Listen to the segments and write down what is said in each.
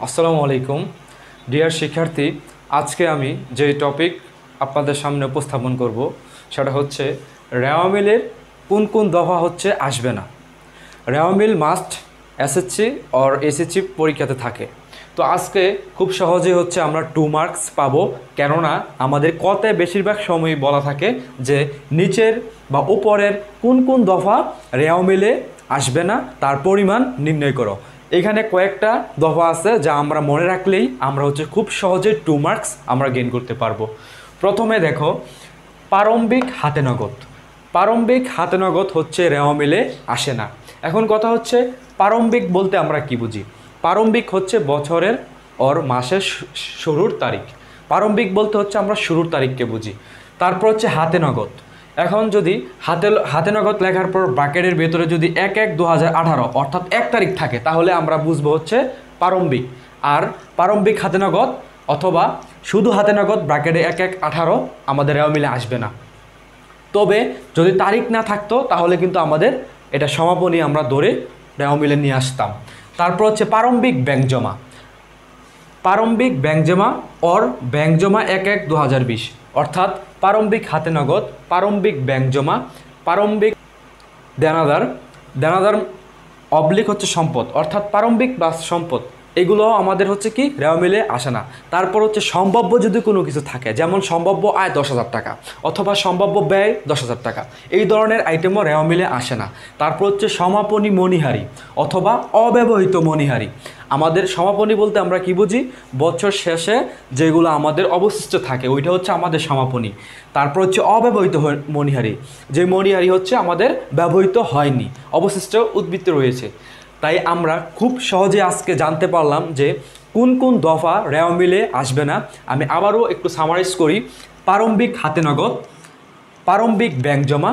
আসসালামু আলাইকুম ডিয়ার শিক্ষার্থী। আজকে আমি যে টপিক আপনাদের সামনে উপস্থাপন করব সেটা হচ্ছে রেওয়া মিলের কোন কোন দফা হচ্ছে আসবে না। রেওয়া মিল মাস্ট এসএসসি অর এসএসসি পরীক্ষাতে থাকে। তো আজকে খুব সহজেই হচ্ছে আমরা 2 মার্কস পাবো, কেননা আমাদের কতে বেশিরভাগ সময় বলা থাকে যে নিচের বা উপরের কোন কোন দফা রেওয়া মিলে আসবে না তার পরিমাণ নির্ণয় করো। এখানে কয়েকটা দফা আছে যা আমরা মনে রাখলেই আমরা হচ্ছে খুব সহজে 2 মার্কস আমরা গেইন করতে পারবো। প্রথমে দেখো, প্রারম্ভিক হাতে নগদ। প্রারম্ভিক হাতে নগদ হচ্ছে রেওয়া মিলে আসে না। এখন কথা হচ্ছে প্রারম্ভিক বলতে আমরা কি বুঝি। প্রারম্ভিক হচ্ছে বছরের ওর মাসের শুরুর তারিখ। প্রারম্ভিক বলতে হচ্ছে আমরা শুরুর তারিখকে বুঝি। তারপর হচ্ছে হাতে নগদ। এখন যদি হাতে নগদ লেখার পর ব্র্যাকেটের ভেতরে যদি 1/1/2018 অর্থাৎ 1 তারিখ থাকে তাহলে আমরা বুঝবো হচ্ছে প্রারম্ভিক। আর প্রারম্ভিক হাতে নগদ অথবা শুধু হাতে নগদ ব্র্যাকেটে 1/1/18 আমাদের রেওয়া মিলে আসবে না। তবে যদি তারিখ না থাকতো তাহলে কিন্তু আমাদের এটা সমাপনী আমরা ধরে রেওয়া মিলে নিয়ে আসতাম। তারপর হচ্ছে প্রারম্ভিক ব্যাংক জমা। প্রারম্ভিক ব্যাংক জমা অর ব্যাংক জমা 1/1/2020 অর্থাৎ প্রারম্ভিক হাতে নগদ, প্রারম্ভিক ব্যাংক জমা, প্রারম্ভিক দেনাদার, দেনাদার অবলিক হচ্ছে সম্পদ অর্থাৎ প্রারম্ভিক বা সম্পদ, এগুলো আমাদের হচ্ছে কি রেওয়া মিলে আসে না। তারপর হচ্ছে সম্ভাব্য যদি কোনো কিছু থাকে, যেমন সম্ভাব্য আয় 10,000 টাকা অথবা সম্ভাব্য ব্যয় 10,000 টাকা, এই ধরনের আইটেমও রেওয়া মিলে আসে না। তারপর হচ্ছে সমাপনী মণিহারি অথবা অব্যবহৃত মণিহারি। আমাদের সমাপনী বলতে আমরা কি বুঝি, বছর শেষে যেগুলো আমাদের অবশিষ্ট থাকে ওইটা হচ্ছে আমাদের সমাপনী। তারপর হচ্ছে অব্যবহৃত মণিহারি, যে মণিহারি হচ্ছে আমাদের ব্যবহৃত হয়নি, অবশিষ্ট উদ্বৃত্ত রয়েছে। তাই আমরা খুব সহজে আজকে জানতে পারলাম যে কোন কোন দফা রেওয়া মিলে আসবে না। আমি আবারও একটু সামারাইজ করি। প্রারম্ভিক হাতে নগদ, প্রারম্ভিক ব্যাংক জমা,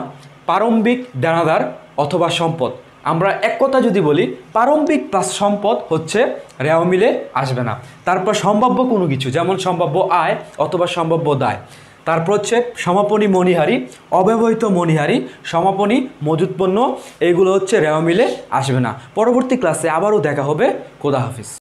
প্রারম্ভিক দেনাদার অথবা সম্পদ। আমরা এক কথা যদি বলি, প্রারম্ভিক প্লাস সম্পদ হচ্ছে রেওয়া মিলে আসবে না। তারপর সম্ভাব্য কোনো কিছু, যেমন সম্ভাব্য আয় অথবা সম্ভাব্য দায়। তারপর হচ্ছে সমাপনী মণিহারি, অব্যবহৃত মণিহারি, সমাপনী মজুত পণ্য, এইগুলো হচ্ছে রেওয়া মিলে আসবে না। পরবর্তী ক্লাসে আবারও দেখা হবে। খোদা হাফিজ।